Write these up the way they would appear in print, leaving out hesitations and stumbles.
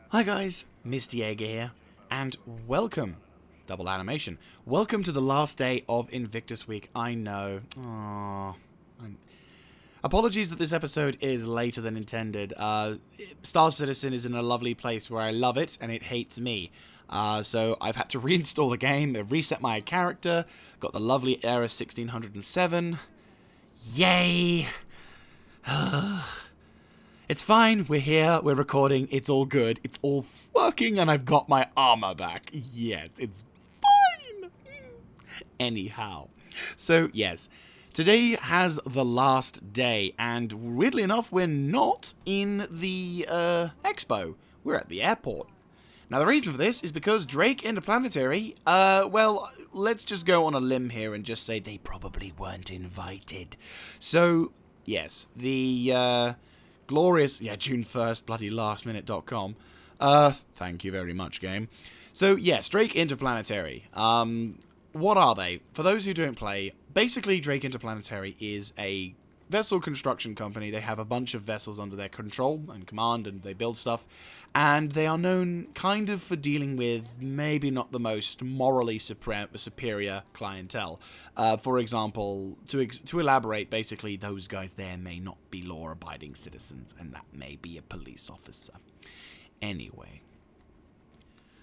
Hi guys, Mr. Jaeger here, and welcome, double animation, welcome to the last day of Invictus week. I know, apologies that this episode is later than intended. Star Citizen is in a lovely place where I love it, and it hates me. So I've had to reinstall the game, reset my character, got the lovely era 1607, yay! It's fine, we're here, we're recording, it's all good, it's all working, and I've got my armor back. Yes, it's fine! Anyhow, so yes, today has the last day, and weirdly enough, we're not in the expo, we're at the airport. Now, the reason for this is because Drake Interplanetary, well, let's just go on a limb here and just say they probably weren't invited. So, yes, the glorious, June 1st, bloody lastminute.com. Thank you very much, game. So, yes, Drake Interplanetary. What are they? For those who don't play, basically Drake Interplanetary is a vessel construction company. They have a bunch of vessels under their control and command, and they build stuff. And they are known kind of for dealing with maybe not the most morally superior clientele. For example, to elaborate, basically, those guys there may not be law-abiding citizens, and that may be a police officer. Anyway.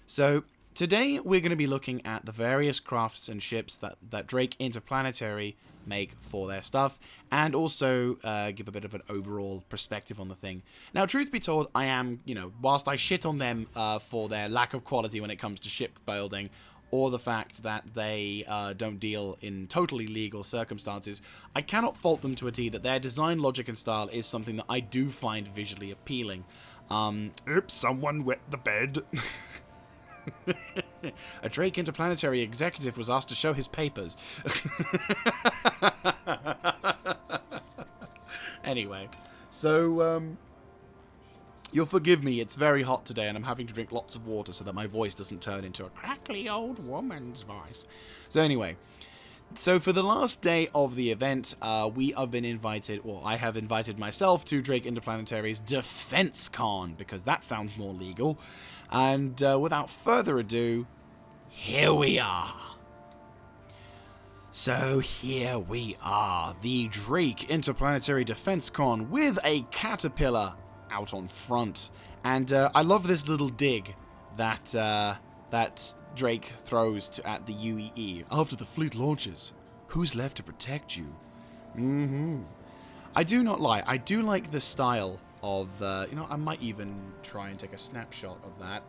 So, today we're going to be looking at the various crafts and ships that Drake Interplanetary make for their stuff, and also give a bit of an overall perspective on the thing. Now, truth be told, I am, whilst I shit on them for their lack of quality when it comes to ship building, or the fact that they don't deal in totally legal circumstances, I cannot fault them to a T that their design logic and style is something that I do find visually appealing. Oops, someone wet the bed. A Drake Interplanetary executive was asked to show his papers. Anyway, so, you'll forgive me, it's very hot today and I'm having to drink lots of water so that my voice doesn't turn into a crackly old woman's voice. So anyway, so for the last day of the event, we have been invited, or I have invited myself to Drake Interplanetary's Defense Con, because that sounds more legal. And without further ado, here we are. So here we are, the Drake Interplanetary Defense Con with a caterpillar out on front. And I love this little dig that Drake throws at the UEE. After the fleet launches, who's left to protect you? I do not lie. I do like the style of, I might even try and take a snapshot of that.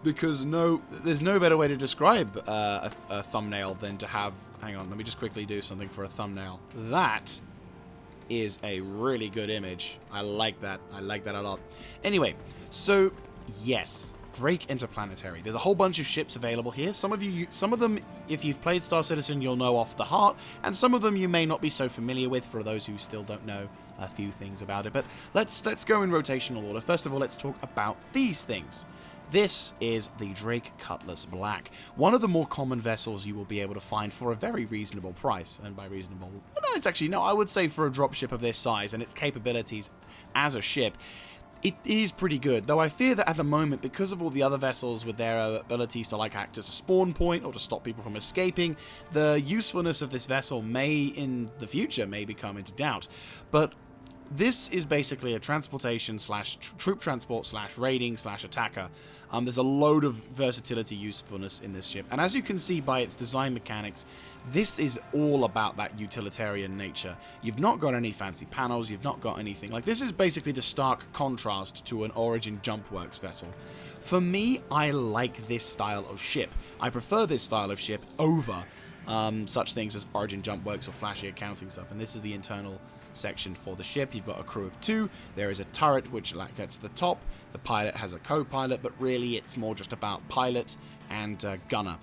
Because there's no better way to describe a thumbnail than to have, hang on, let me just quickly do something for a thumbnail. That is a really good image. I like that. I like that a lot. Anyway, so yes, Drake Interplanetary. There's a whole bunch of ships available here. Some of them, if you've played Star Citizen, you'll know off the heart, and some of them you may not be so familiar with, for those who still don't know a few things about it. But let's go in rotational order. First of all, let's talk about these things. This is the Drake Cutlass Black, one of the more common vessels you will be able to find for a very reasonable price. And by reasonable, I would say for a dropship of this size and its capabilities as a ship, it is pretty good, though I fear that at the moment, because of all the other vessels with their abilities to act as a spawn point or to stop people from escaping, the usefulness of this vessel in the future may become into doubt. But this is basically a transportation / troop transport / raiding / attacker. There's a load of versatility usefulness in this ship, and as you can see by its design mechanics, this is all about that utilitarian nature. You've not got any fancy panels, you've not got anything. This is basically the stark contrast to an Origin Jumpworks vessel. For me, I like this style of ship. I prefer this style of ship over such things as Origin Jumpworks or flashy accounting stuff, and this is the internal section for the ship. You've got a crew of 2. There is a turret which gets to the top. The pilot has a co-pilot, but really it's more just about pilot and gunner.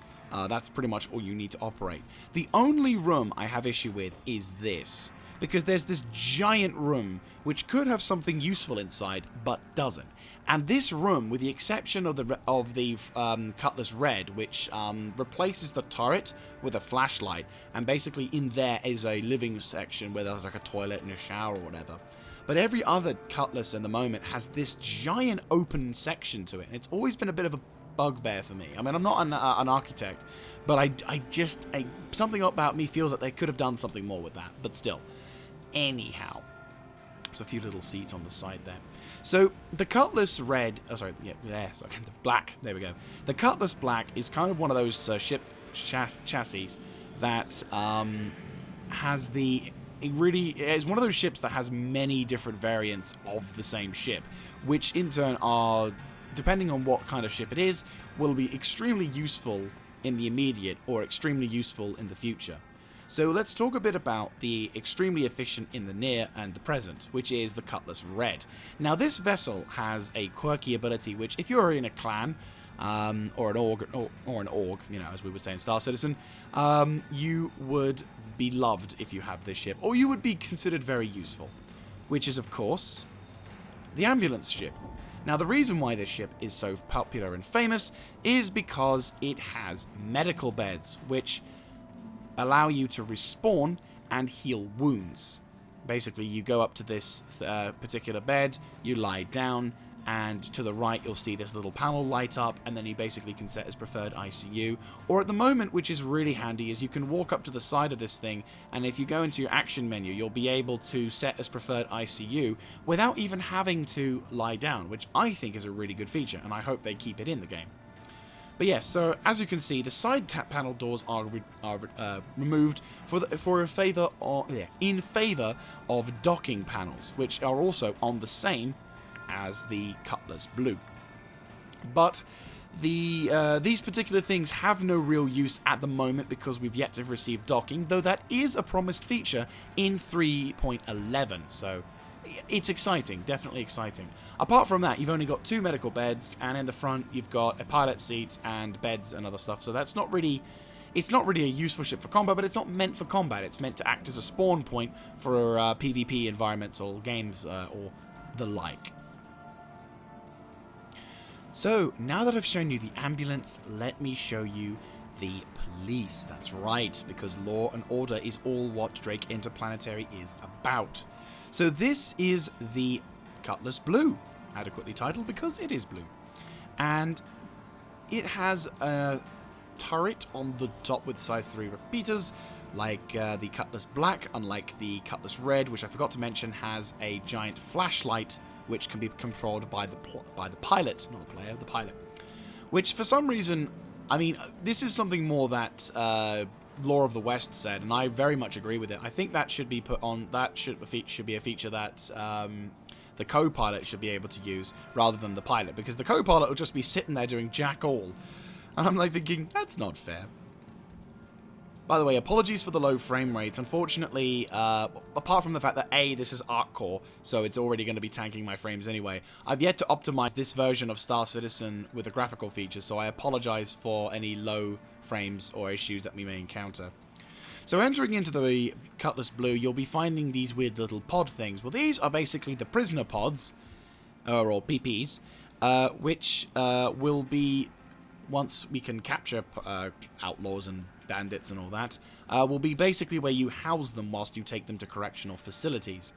That's pretty much all you need to operate. The only room I have issue with is this, because there's this giant room which could have something useful inside, but doesn't. And this room, with the exception of the Cutlass Red, which replaces the turret with a flashlight, and basically in there is a living section where there's a toilet and a shower or whatever. But every other Cutlass in the moment has this giant open section to it, and it's always been a bit of a bugbear for me. I mean, I'm not an architect, but something about me feels that they could have done something more with that, but still. Anyhow, there's a few little seats on the side there. So the Cutlass Red, Black, there we go. The Cutlass Black is kind of one of those ship chassis that has it's one of those ships that has many different variants of the same ship, which in turn are, depending on what kind of ship it is, will be extremely useful in the immediate or extremely useful in the future. So let's talk a bit about the extremely efficient in the near and the present, which is the Cutlass Red. Now this vessel has a quirky ability which, if you're in a clan, or an org, you know, as we would say in Star Citizen, you would be loved if you have this ship, or you would be considered very useful, which is, of course, the ambulance ship. Now, the reason why this ship is so popular and famous is because it has medical beds, which allow you to respawn and heal wounds. Basically, you go up to this particular bed, you lie down, and to the right you'll see this little panel light up, and then you basically can set as preferred ICU. Or at the moment, which is really handy, is you can walk up to the side of this thing, and if you go into your action menu, you'll be able to set as preferred ICU without even having to lie down, which I think is a really good feature, and I hope they keep it in the game. But yes, so as you can see, the side panel doors are removed in favor of docking panels, which are also on the same as the Cutlass Blue. But these particular things have no real use at the moment because we've yet to receive docking, though that is a promised feature in 3.11, so it's exciting, definitely exciting. Apart from that, you've only got 2 medical beds, and in the front you've got a pilot seat and beds and other stuff, so that's not really... It's not really a useful ship for combat, but it's not meant for combat. It's meant to act as a spawn point for PvP environments or games or the like. So, now that I've shown you the ambulance, let me show you the police. That's right, because law and order is all what Drake Interplanetary is about. So this is the Cutlass Blue, adequately titled because it is blue. And it has a turret on the top with size 3 repeaters, like the Cutlass Black, unlike the Cutlass Red, which I forgot to mention has a giant flashlight which can be controlled by the pilot, not the player, the pilot. Which, for some reason, I mean, this is something more that Lore of the West said, and I very much agree with it. I think that should be put on, that should be a feature that the co-pilot should be able to use, rather than the pilot, because the co-pilot will just be sitting there doing jack all. And I'm like thinking, that's not fair. By the way, apologies for the low frame rates. Unfortunately, apart from the fact that A, this is Arc Core, so it's already going to be tanking my frames anyway, I've yet to optimize this version of Star Citizen with the graphical features, so I apologize for any low frames or issues that we may encounter. So entering into the Cutlass Blue, you'll be finding these weird little pod things. Well, these are basically the prisoner pods, or PPs, which will be, once we can capture outlaws and bandits and all that, will be basically where you house them whilst you take them to correctional facilities.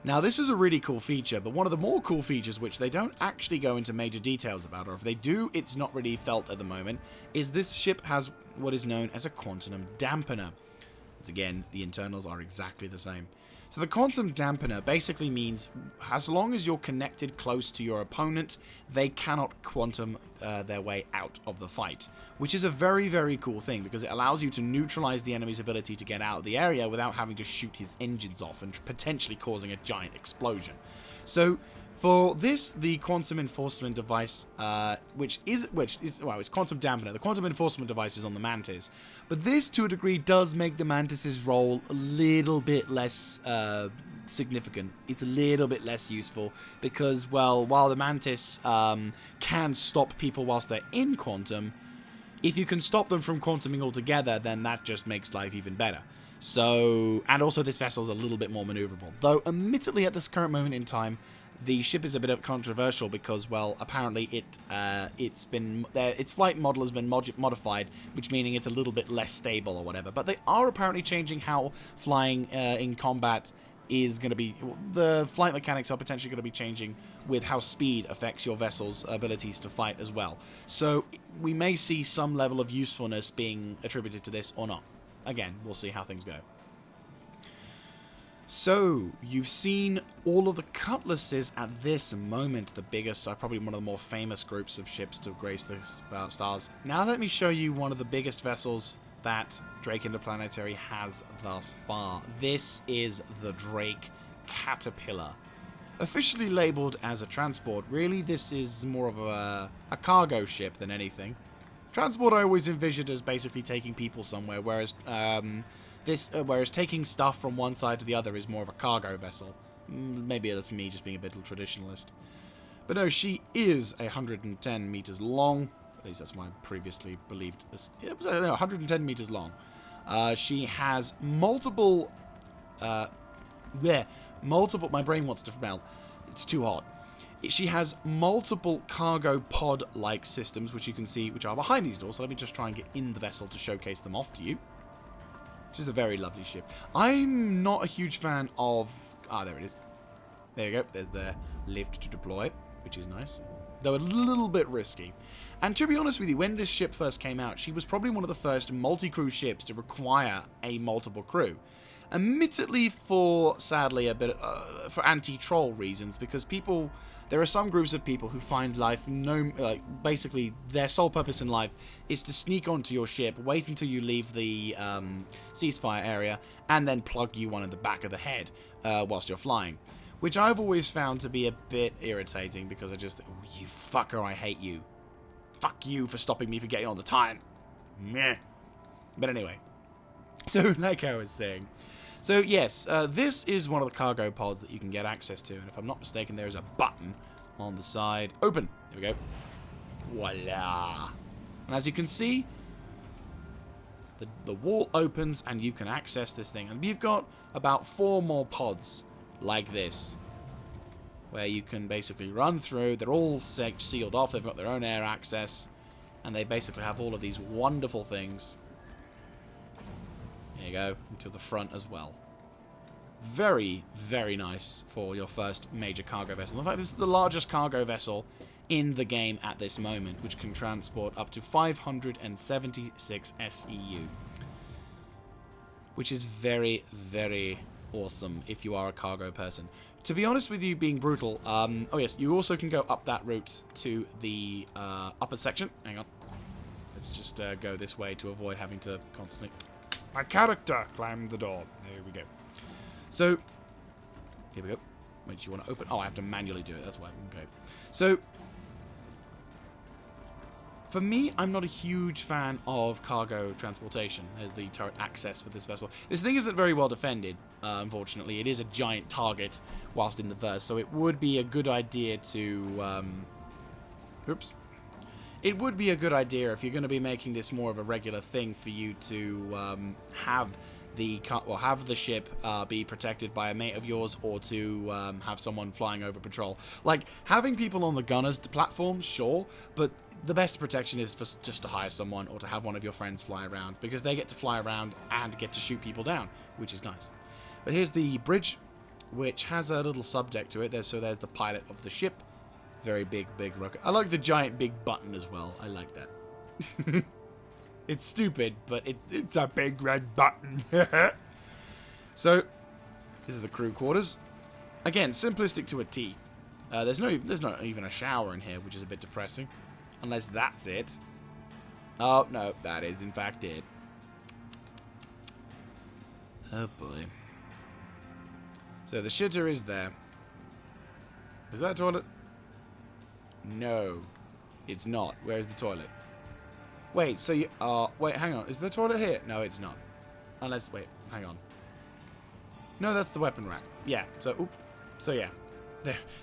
Now, this is a really cool feature, but one of the more cool features, which they don't actually go into major details about, or if they do, it's not really felt at the moment, is this ship has what is known as a quantum dampener. But again, the internals are exactly the same. So the quantum dampener basically means as long as you're connected close to your opponent, they cannot quantum their way out of the fight, which is a very, very cool thing because it allows you to neutralize the enemy's ability to get out of the area without having to shoot his engines off and potentially causing a giant explosion. So for this, the quantum enforcement device, which is it's quantum dampener. The quantum enforcement device is on the Mantis, but this, to a degree, does make the Mantis's role a little bit less significant. It's a little bit less useful because, well, while the Mantis can stop people whilst they're in quantum, if you can stop them from quantuming altogether, then that just makes life even better. So, and also this vessel's a little bit more maneuverable. Though, admittedly, at this current moment in time, the ship is a bit controversial because, well, apparently its flight model has been modified, which meaning it's a little bit less stable or whatever. But they are apparently changing how flying in combat is going to be... The flight mechanics are potentially going to be changing with how speed affects your vessel's abilities to fight as well. So we may see some level of usefulness being attributed to this or not. Again, we'll see how things go. So, you've seen all of the Cutlasses at this moment, the biggest, probably one of the more famous groups of ships to grace the stars. Now let me show you one of the biggest vessels that Drake Interplanetary has thus far. This is the Drake Caterpillar. Officially labeled as a transport, really this is more of a cargo ship than anything. Transport I always envisioned as basically taking people somewhere, whereas whereas taking stuff from one side to the other is more of a cargo vessel. Maybe that's me just being a bit of a traditionalist. But no, she is 110 meters long. At least that's my previously believed. It was 110 meters long. She has multiple... multiple... My brain wants to melt. It's too hot. She has multiple cargo pod-like systems, which you can see, which are behind these doors. So let me just try and get in the vessel to showcase them off to you. Which is a very lovely ship. I'm not a huge fan of... Ah, there it is. There you go. There's the lift to deploy, which is nice. Though a little bit risky. And to be honest with you, when this ship first came out, she was probably one of the first multi-crew ships to require a multiple crew. Admittedly for, sadly, a bit for anti-troll reasons, because people... There are some groups of people who find life basically their sole purpose in life is to sneak onto your ship, wait until you leave the ceasefire area, and then plug you one in the back of the head whilst you're flying. Which I've always found to be a bit irritating, because I just think, oh, you fucker, I hate you. Fuck you for stopping me from getting on the time. Meh. But anyway, so like I was saying. So yes, this is one of the cargo pods that you can get access to, and if I'm not mistaken, there is a button on the side. Open. There we go. Voila. And as you can see, the wall opens and you can access this thing. And you've got about 4 more pods like this, where you can basically run through. They're all sealed off. They've got their own air access, and they basically have all of these wonderful things. There you go, to the front as well. Very, very nice for your first major cargo vessel. In fact, this is the largest cargo vessel in the game at this moment, which can transport up to 576 SEU. Which is very, very awesome if you are a cargo person. To be honest with you, being brutal, oh yes, you also can go up that route to the upper section. Hang on. Let's just go this way to avoid having to constantly... My character climbed the door. There we go. So, here we go. Wait, do you want to open? Oh, I have to manually do it. That's why. Okay. So, for me, I'm not a huge fan of cargo transportation as the turret access for this vessel. This thing isn't very well defended, unfortunately. It is a giant target whilst in the verse, so it would be a good idea to... Oops. It would be a good idea if you're going to be making this more of a regular thing for you to have the ship be protected by a mate of yours, or to have someone flying over patrol. Like, having people on the gunners platform, sure, but the best protection is for just to hire someone or to have one of your friends fly around, because they get to fly around and get to shoot people down, which is nice. But here's the bridge, which has a little subdeck to it. So there's the pilot of the ship. Very big rocket. I like the giant big button as well. I like that. It's stupid, but it's a big red button. So, this is the crew quarters. Again, simplistic to a T. There's not even a shower in here, which is a bit depressing. Unless that's it. Oh, no, that is in fact it. Oh boy. So the shitter is there. Is that a toilet? No, it's not. Where's the toilet? Wait, so you... wait, hang on. Is the toilet here? No, it's not. Unless... Wait, hang on. No, that's the weapon rack. Yeah, so... Oop. So, yeah.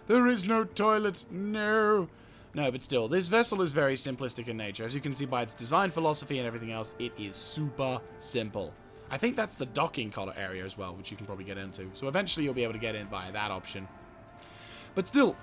There is no toilet. No. No, but still, this vessel is very simplistic in nature. As you can see by its design philosophy and everything else, it is super simple. I think that's the docking collar area as well, which you can probably get into. So eventually you'll be able to get in by that option. But still...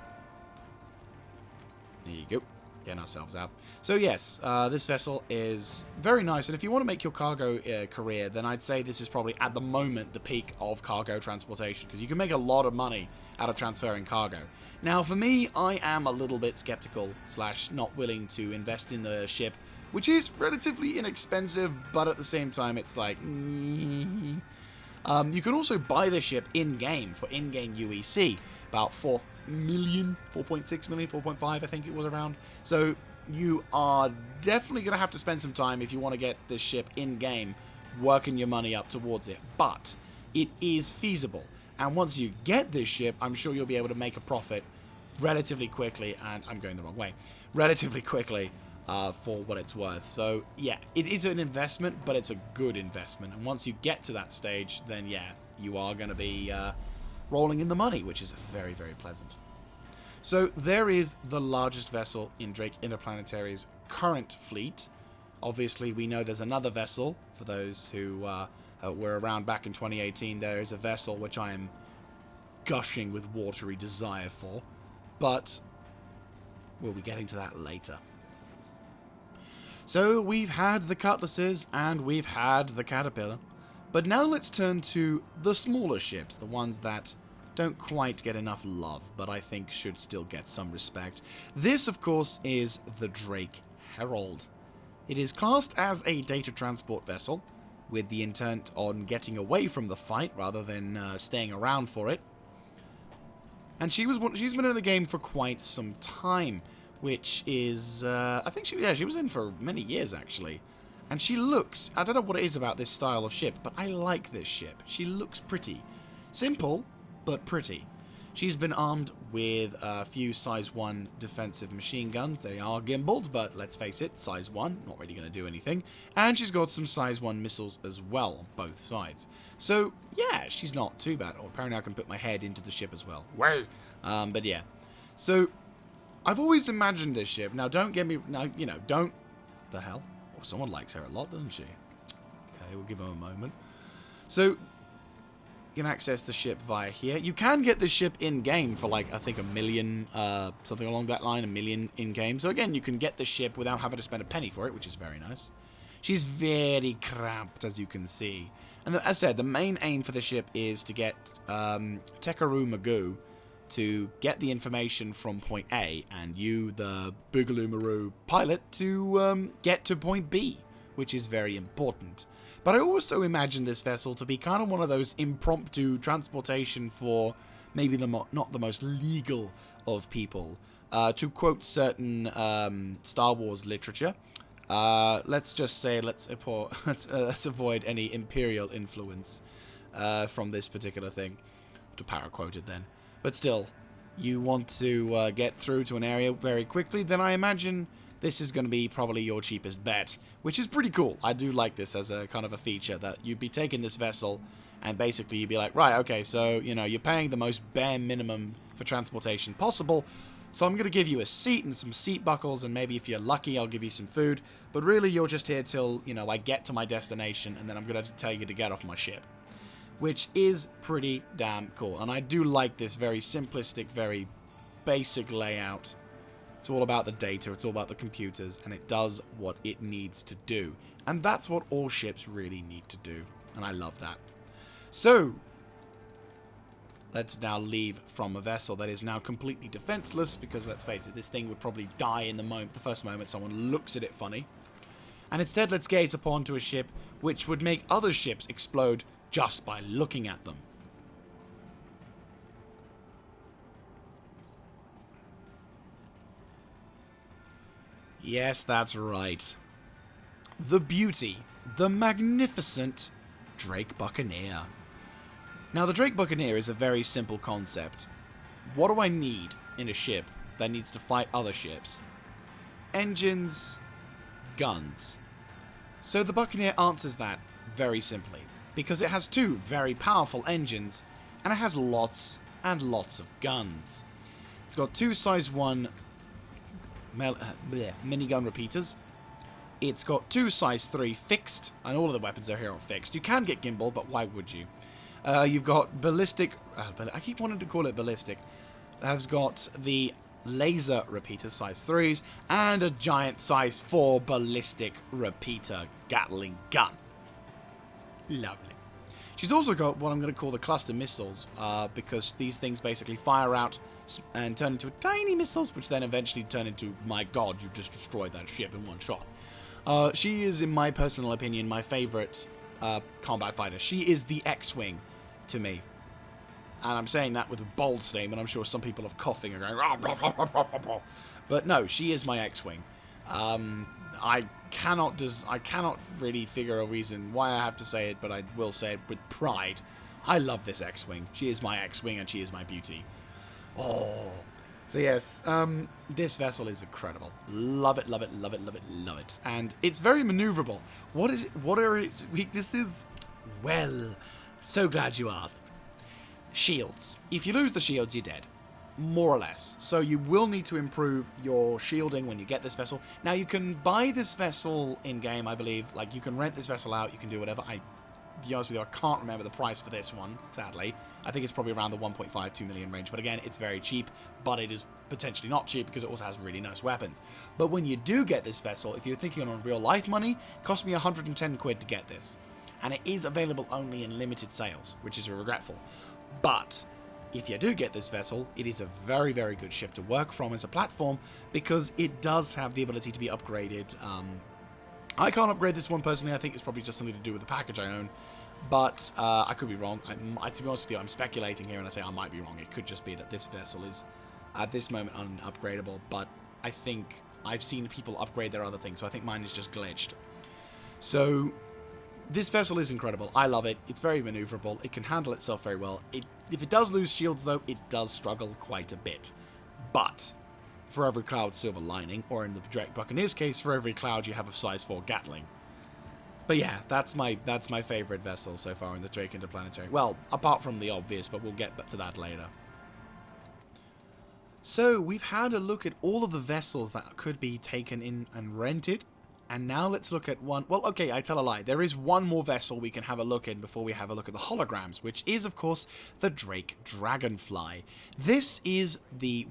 There you go. getting ourselves out. So yes, this vessel is very nice, and if you want to make your cargo career, then I'd say this is probably at the moment the peak of cargo transportation, because you can make a lot of money out of transferring cargo. Now for me, I am a little bit skeptical / not willing to invest in the ship, which is relatively inexpensive, but at the same time it's like you can also buy the ship in-game for in-game UEC, about 4 million, 4.6 million, 4.5 I think it was around. So you are definitely going to have to spend some time if you want to get this ship in-game, working your money up towards it. But it is feasible. And once you get this ship, I'm sure you'll be able to make a profit relatively quickly, and I'm going the wrong way, relatively quickly for what it's worth. So yeah, it is an investment, but it's a good investment. And once you get to that stage, then yeah, you are going to be rolling in the money, which is very, very pleasant. So there is the largest vessel in Drake Interplanetary's current fleet. Obviously, we know there's another vessel. For those who were around back in 2018, there is a vessel which I am gushing with watery desire for, but we'll be getting to that later. So we've had the Cutlasses and we've had the Caterpillar, but now let's turn to the smaller ships, the ones that don't quite get enough love, but I think should still get some respect. This, of course, is the Drake Herald. It is classed as a data transport vessel, with the intent on getting away from the fight rather than staying around for it. And she's been in the game for quite some time, which is, I think she was in for many years, actually. And she looks, I don't know what it is about this style of ship, but I like this ship. She looks pretty. Simple, but pretty. She's been armed with a few size 1 defensive machine guns. They are gimbaled, but let's face it, size 1, not really going to do anything. And she's got some size 1 missiles as well on both sides. So, yeah, she's not too bad. Oh, apparently I can put my head into the ship as well. Whoa! But yeah. So, I've always imagined this ship. Now, don't get me... Now, you know, don't... The hell? Oh, someone likes her a lot, doesn't she? Okay, we'll give them a moment. So... You can access the ship via here. You can get the ship in-game for, like, I think $1 million, something along that line, $1 million in-game. So, again, you can get the ship without having to spend a penny for it, which is very nice. She's very cramped, as you can see. And as I said, the main aim for the ship is to get Tekaru Magoo to get the information from point A, and you, the Boogaloo Maru pilot, to get to point B, which is very important. But I also imagine this vessel to be kind of one of those impromptu transportation for maybe not the most legal of people. To quote certain Star Wars literature, let's just say let's avoid any Imperial influence from this particular thing. To paraquote it then. But still, you want to get through to an area very quickly, then I imagine this is going to be probably your cheapest bet, which is pretty cool. I do like this as a kind of a feature, that you'd be taking this vessel and basically you'd be like, right, okay, so, you know, you're paying the most bare minimum for transportation possible, so I'm going to give you a seat and some seat buckles, and maybe if you're lucky, I'll give you some food, but really you're just here till, you know, I get to my destination, and then I'm going to tell you to get off my ship, which is pretty damn cool. And I do like this very simplistic, very basic layout. It's all about the data, it's all about the computers, and it does what it needs to do. And that's what all ships really need to do, and I love that. So, let's now leave from a vessel that is now completely defenseless, because let's face it, this thing would probably die in the first moment someone looks at it funny. And instead, let's gaze upon to a ship which would make other ships explode just by looking at them. Yes, that's right. The beauty, the magnificent Drake Buccaneer. Now, the Drake Buccaneer is a very simple concept. What do I need in a ship that needs to fight other ships? Engines, guns. So the Buccaneer answers that very simply, because it has 2 very powerful engines, and it has lots and lots of guns. It's got 2 size 1 minigun repeaters. It's got 2 size 3 fixed, and all of the weapons are here are fixed. You can get gimbal, but why would you? You've got ballistic, I keep wanting to call it ballistic. It has got the laser repeater size 3s, and a giant size 4 ballistic repeater Gatling gun. Lovely. She's also got what I'm going to call the cluster missiles, because these things basically fire out and turn into tiny missiles, which then eventually turn into, my god, you've just destroyed that ship in one shot. She is, in my personal opinion, my favorite combat fighter. She is the X-Wing to me. And I'm saying that with a bold statement. I'm sure some people are coughing and going, rah, rah, rah, rah, rah, rah. But no, she is my X-Wing. I cannot really figure a reason why I have to say it, but I will say it with pride. I love this X-Wing. She is my X-Wing, and she is my beauty. Oh. So yes, this vessel is incredible. Love it, love it, love it, love it, love it. And it's very maneuverable. What are its weaknesses? Well, so glad you asked. Shields. If you lose the shields, you're dead. More or less. So you will need to improve your shielding when you get this vessel. Now, you can buy this vessel in-game, I believe. Like, you can rent this vessel out, you can do whatever. To be honest with you, I can't remember the price for this one, sadly. I think it's probably around the 1.5-2 million range. But again, it's very cheap, but it is potentially not cheap because it also has really nice weapons. But when you do get this vessel, if you're thinking on real-life money, it cost me 110 quid to get this. And it is available only in limited sales, which is regretful. But if you do get this vessel, it is a very, very good ship to work from as a platform because it does have the ability to be upgraded. I can't upgrade this one personally. I think it's probably just something to do with the package I own. But I could be wrong. To be honest with you, I'm speculating here and I say I might be wrong. It could just be that this vessel is at this moment unupgradable. But I think I've seen people upgrade their other things. So I think mine is just glitched. So this vessel is incredible. I love it. It's very maneuverable. It can handle itself very well. If it does lose shields, though, it does struggle quite a bit. But for every cloud, silver lining, or in the Drake Buccaneers case, for every cloud, you have a size 4 Gatling. But yeah, that's my favorite vessel so far in the Drake Interplanetary. Well, apart from the obvious, but we'll get to that later. So we've had a look at all of the vessels that could be taken in and rented. And now let's look at one. Well, okay, I tell a lie. There is one more vessel we can have a look in before we have a look at the holograms, which is, of course, the Drake Dragonfly. This is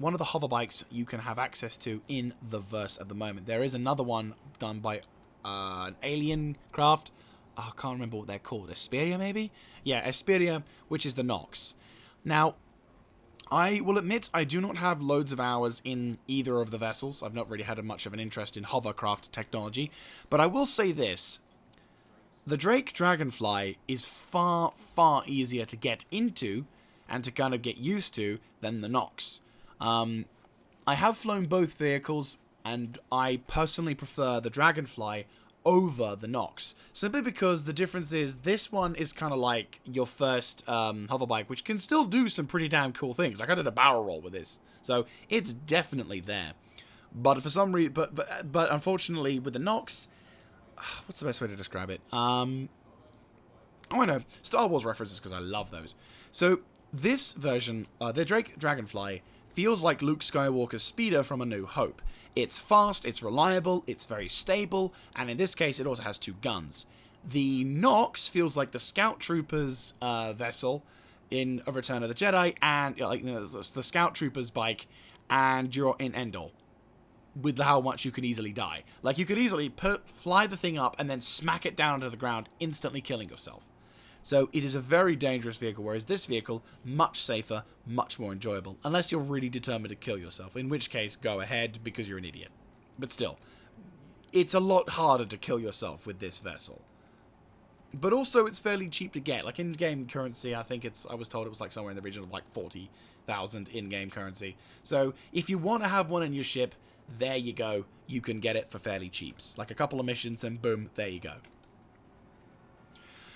one of the hover bikes you can have access to in the verse at the moment. There is another one done by an alien craft. I can't remember what they're called. Esperia, maybe? Yeah, Esperia, which is the Nox. Now, I will admit I do not have loads of hours in either of the vessels. I've not really had much of an interest in hovercraft technology. But I will say this. The Drake Dragonfly is far, far easier to get into and to kind of get used to than the Nox. I have flown both vehicles and I personally prefer the Dragonfly over the Nox, simply because the difference is this one is kind of like your first hover bike, which can still do some pretty damn cool things. Like I did a barrel roll with this, so it's definitely there. But for some reason, but unfortunately with the Nox, what's the best way to describe it? I know Star Wars references because I love those. So this version, the Drake Dragonfly, feels like Luke Skywalker's speeder from A New Hope. It's fast, it's reliable, it's very stable, and in this case it also has 2 guns. The Nox feels like the Scout Troopers vessel in A Return of the Jedi, and the Scout Troopers bike, and you're in Endor. With how much you can easily die. Like, you could easily fly the thing up and then smack it down to the ground, instantly killing yourself. So it is a very dangerous vehicle, whereas this vehicle, much safer, much more enjoyable. Unless you're really determined to kill yourself, in which case, go ahead, because you're an idiot. But still, it's a lot harder to kill yourself with this vessel. But also, it's fairly cheap to get. Like, in-game currency, I was told it was like somewhere in the region of like 40,000 in-game currency. So, if you want to have one in your ship, there you go. You can get it for fairly cheaps. Like a couple of missions, and boom, there you go.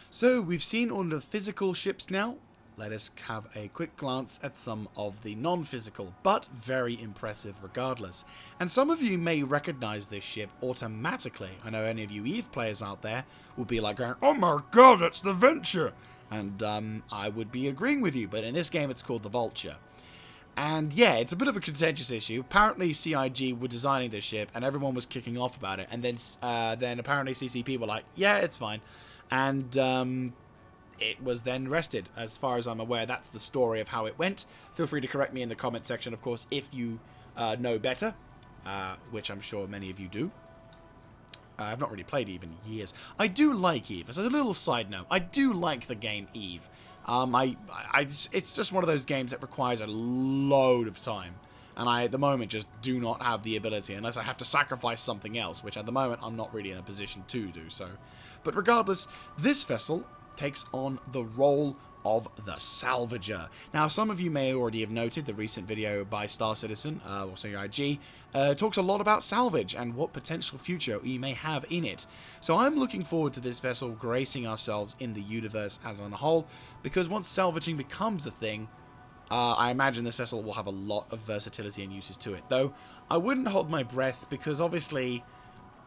So, we've seen all the physical ships now. Let us have a quick glance at some of the non-physical, but very impressive regardless. And some of you may recognize this ship automatically. I know any of you EVE players out there will be like going, "Oh my god, it's the Vulture!" And I would be agreeing with you, but in this game it's called the Vulture. And yeah, it's a bit of a contentious issue. Apparently CIG were designing this ship and everyone was kicking off about it. And then apparently CCP were like, yeah, it's fine. And it was then rested. As far as I'm aware, that's the story of how it went. Feel free to correct me in the comment section, of course, if you know better, which I'm sure many of you do. I've not really played Eve in years. I do like Eve. As a little side note, I do like the game Eve. It's just one of those games that requires a load of time. And I, at the moment, just do not have the ability, unless I have to sacrifice something else, which at the moment I'm not really in a position to do so. But regardless, this vessel takes on the role of the Salvager. Now, some of you may already have noted the recent video by Star Citizen, also IG, talks a lot about salvage and what potential future we may have in it. So I'm looking forward to this vessel gracing ourselves in the universe as on a whole, because once salvaging becomes a thing, I imagine this vessel will have a lot of versatility and uses to it. Though, I wouldn't hold my breath, because obviously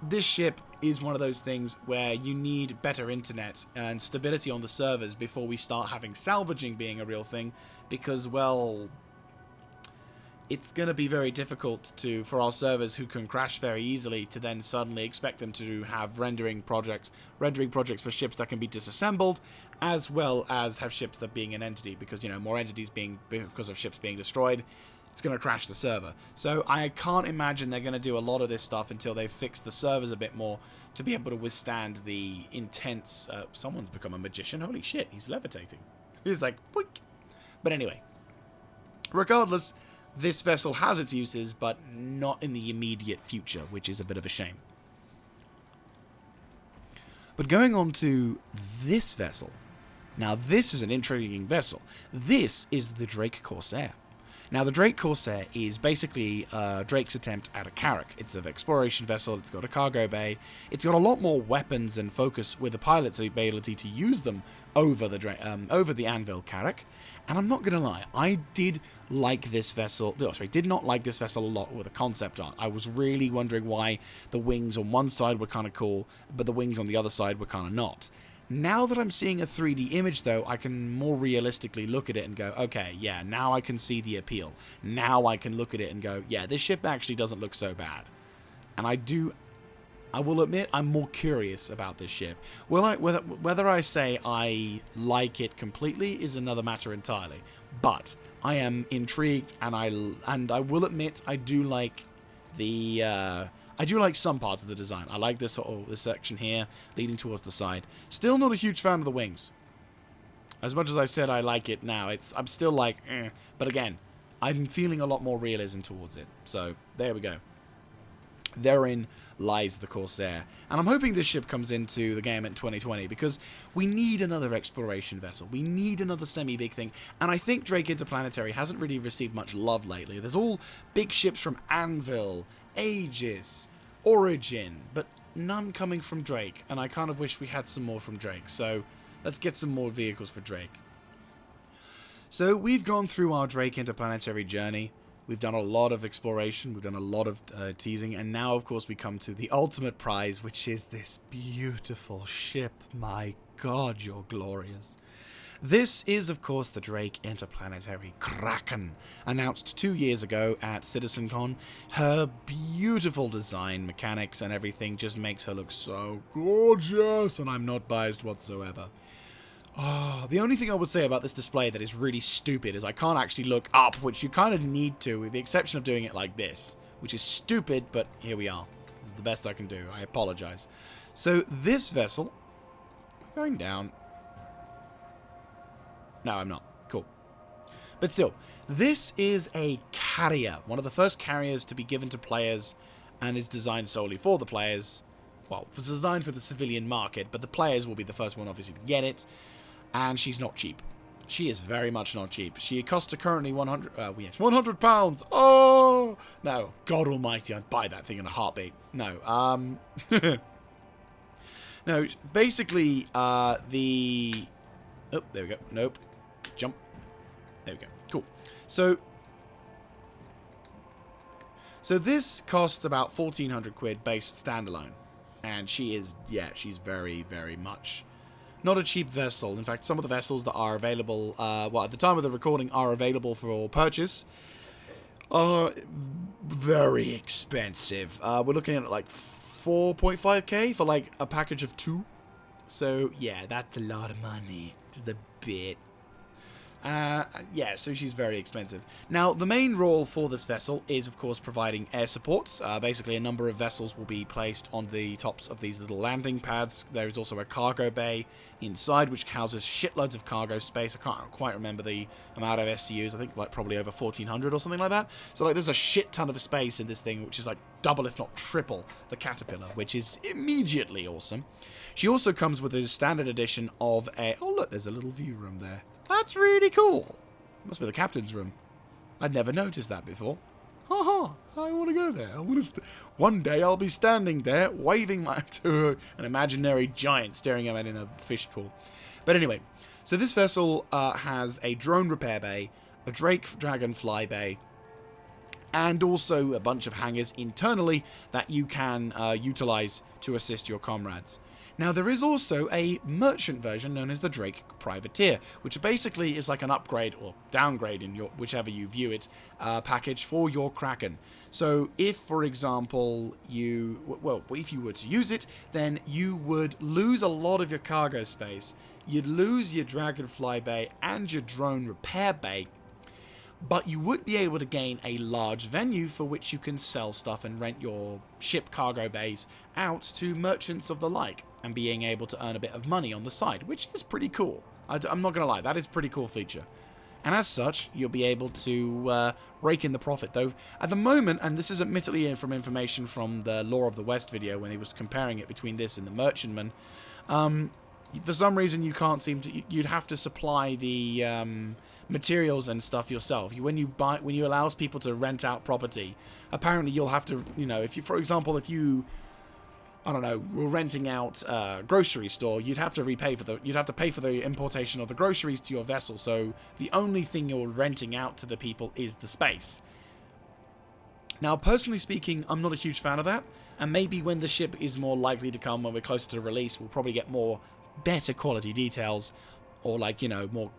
this ship is one of those things where you need better internet and stability on the servers before we start having salvaging being a real thing, because, well, it's going to be very difficult for our servers who can crash very easily to then suddenly expect them to have rendering projects for ships that can be disassembled, as well as have ships that being an entity, because, you know, more entities because of ships being destroyed, it's going to crash the server. So I can't imagine they're going to do a lot of this stuff until they've fixed the servers a bit more to be able to withstand the intense... someone's become a magician. Holy shit, he's levitating. He's like, boink. But anyway, regardless, this vessel has its uses, but not in the immediate future, which is a bit of a shame. But going on to this vessel. Now, this is an intriguing vessel. This is the Drake Corsair. Now, the Drake Corsair is basically Drake's attempt at a carrack. It's an exploration vessel, it's got a cargo bay, it's got a lot more weapons and focus with the pilot's ability to use them over the Anvil carrack. And I'm not going to lie, I did like this vessel, did not like this vessel a lot with the concept art. I was really wondering why the wings on one side were kind of cool, but the wings on the other side were kind of not. Now that I'm seeing a 3D image, though, I can more realistically look at it and go, okay, yeah, now I can see the appeal. Now I can look at it and go, yeah, this ship actually doesn't look so bad. And I will admit, I'm more curious about this ship. Whether I say I like it completely is another matter entirely. But I am intrigued, and I will admit, I do like some parts of the design. I like this section here, leading towards the side. Still not a huge fan of the wings. As much as I said I like it now, I'm still like, eh. But again, I'm feeling a lot more realism towards it. So, there we go. Therein lies the Corsair. And I'm hoping this ship comes into the game in 2020, because we need another exploration vessel. We need another semi-big thing. And I think Drake Interplanetary hasn't really received much love lately. There's all big ships from Anvil, Aegis, Origin, but none coming from Drake. And I kind of wish we had some more from Drake. So let's get some more vehicles for Drake. So we've gone through our Drake Interplanetary journey. We've done a lot of exploration, we've done a lot of teasing, and now, of course, we come to the ultimate prize, which is this beautiful ship. My God, you're glorious. This is, of course, the Drake Interplanetary Kraken, announced 2 years ago at CitizenCon. Her beautiful design, mechanics, and everything just makes her look so gorgeous, and I'm not biased whatsoever. Oh, the only thing I would say about this display that is really stupid is I can't actually look up, which you kind of need to, with the exception of doing it like this, which is stupid, but here we are. This is the best I can do. I apologize. So this vessel, going down. No, I'm not. Cool. But still, this is a carrier, one of the first carriers to be given to players, and is designed solely for the players. Well, it's designed for the civilian market, but the players will be the first one, obviously, to get it. And she's not cheap. She is very much not cheap. She costs her currently 100 pounds. Oh! No, God almighty, I'd buy that thing in a heartbeat. No, no, basically, Oh, there we go. Nope. Jump. There we go. Cool. So this costs about 1,400 quid based standalone. And she is, yeah, she's very, very much not a cheap vessel. In fact, some of the vessels that are available, well, at the time of the recording, are available for purchase, are very expensive. We're looking at like 4.5k for like a package of 2. So, yeah, that's a lot of money. Just a bit. Yeah, sushi's very expensive. Now, the main role for this vessel is, of course, providing air support. Basically, a number of vessels will be placed on the tops of these little landing pads. There is also a cargo bay inside, which houses shitloads of cargo space. I can't quite remember the amount of SCUs. I think, like, probably over 1,400 or something like that. So, like, there's a shit ton of space in this thing, which is, like, double, if not triple, the Caterpillar, which is immediately awesome. She also comes with a standard edition of a... Oh, look, there's a little view room there. That's really cool. Must be the captain's room. I'd never noticed that before. Haha, I want to go there. I want to. One day I'll be standing there, waving to an imaginary giant staring at me in a fish pool. But anyway, so this vessel has a drone repair bay, a Drake Dragonfly bay, and also a bunch of hangars internally that you can utilize to assist your comrades. Now, there is also a merchant version known as the Drake Privateer, which basically is like an upgrade or downgrade in your whichever you view it package for your Kraken. So if, for example, if you were to use it, then you would lose a lot of your cargo space. You'd lose your Dragonfly bay and your drone repair bay, but you would be able to gain a large venue for which you can sell stuff and rent your ship cargo bays out to merchants of the like, and being able to earn a bit of money on the side, which is pretty cool. I'm not going to lie, that is a pretty cool feature. And as such, you'll be able to rake in the profit. Though, at the moment, and this is admittedly from information from the Law of the West video when he was comparing it between this and the Merchantman, for some reason you can't seem to... You'd have to supply the materials and stuff yourself. When you allow people to rent out property, apparently you'll have to, if you, for example, if you... I don't know, we're renting out a grocery store, you'd have to pay for the importation of the groceries to your vessel, so the only thing you're renting out to the people is the space. Now, personally speaking, I'm not a huge fan of that, and maybe when the ship is more likely to come, when we're closer to release, we'll probably get better quality details, or like, more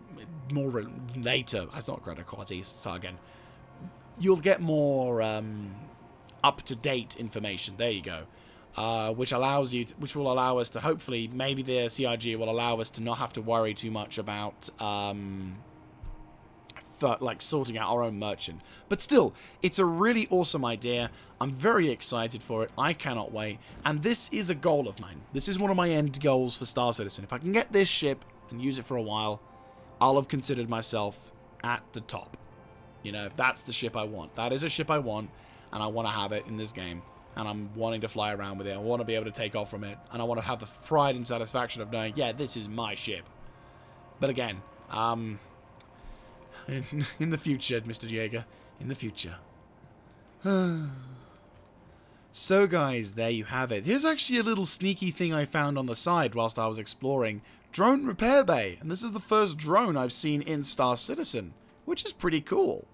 later, that's not greater quality, start again. You'll get more up-to-date information, there you go. Which will allow us to, hopefully, maybe the CIG will allow us to not have to worry too much about sorting out our own merchant. But still, it's a really awesome idea. I'm very excited for it. I cannot wait. And this is a goal of mine. This is one of my end goals for Star Citizen. If I can get this ship and use it for a while, I'll have considered myself at the top. That's the ship I want. That is a ship I want, and I want to have it in this game. And I'm wanting to fly around with it. I want to be able to take off from it. And I want to have the pride and satisfaction of knowing, yeah, this is my ship. But again, in the future, Mr. Jaeger. In the future. So, guys, there you have it. Here's actually a little sneaky thing I found on the side whilst I was exploring. Drone repair bay. And this is the first drone I've seen in Star Citizen, which is pretty cool.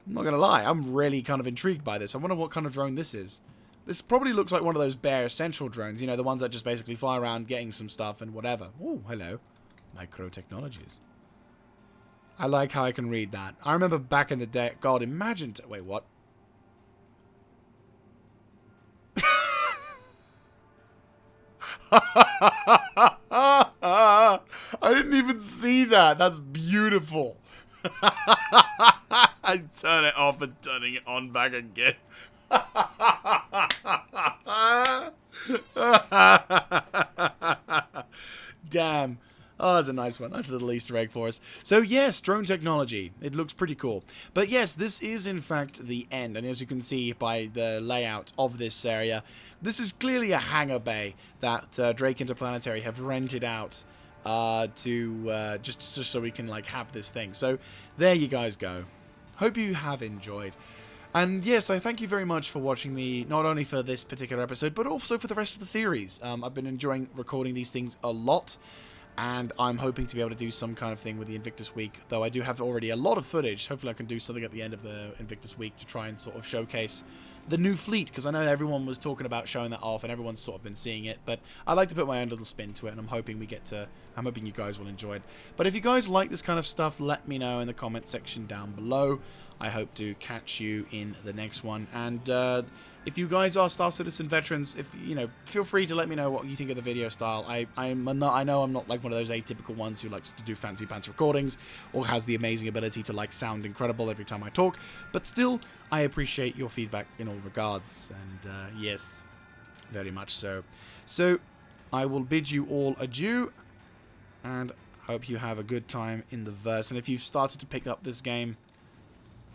I'm not going to lie, I'm really kind of intrigued by this. I wonder what kind of drone this is. This probably looks like one of those bare essential drones, the ones that just basically fly around getting some stuff and whatever. Oh, hello. Micro technologies. I like how I can read that. I remember back in the day, God, imagine... Wait, what? I didn't even see that. That's beautiful. I turn it off and turning it on back again. Damn. Oh, that's a nice one. Nice little Easter egg for us. So yes, drone technology. It looks pretty cool. But yes, this is in fact the end. And as you can see by the layout of this area, this is clearly a hangar bay that Drake Interplanetary have rented out just so we can have this thing. So there you guys go. Hope you have enjoyed. And yes, I thank you very much for watching not only for this particular episode, but also for the rest of the series. I've been enjoying recording these things a lot, and I'm hoping to be able to do some kind of thing with the Invictus week, though I do have already a lot of footage. Hopefully I can do something at the end of the Invictus week to try and sort of showcase the new fleet, because I know everyone was talking about showing that off, and everyone's sort of been seeing it, but I like to put my own little spin to it, and I'm hoping you guys will enjoy it. But if you guys like this kind of stuff, let me know in the comment section down below. I hope to catch you in the next one, and if you guys are Star Citizen veterans, if you know, feel free to let me know what you think of the video style. I know I'm not like one of those atypical ones who likes to do fancy pants recordings or has the amazing ability to like sound incredible every time I talk, but still, I appreciate your feedback in all regards, and yes, very much so. So, I will bid you all adieu, and hope you have a good time in the verse. And if you've started to pick up this game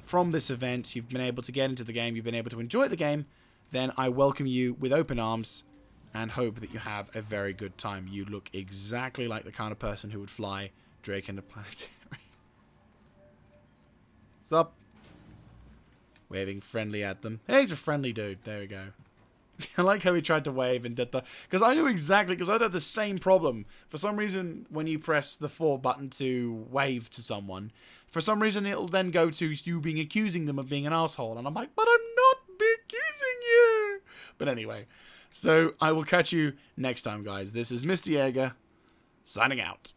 from this event, you've been able to get into the game, you've been able to enjoy the game, then I welcome you with open arms and hope that you have a very good time. You look exactly like the kind of person who would fly Drake Interplanetary. What's up? Waving friendly at them. Hey, he's a friendly dude. There we go. I like how he tried to wave and did the... Because I knew exactly... Because I had the same problem. For some reason, when you press the 4 button to wave to someone, for some reason it'll then go to you being accusing them of being an asshole. And I'm like, but I'm not accusing you! But anyway. So, I will catch you next time, guys. This is Mr. Jaeger, signing out.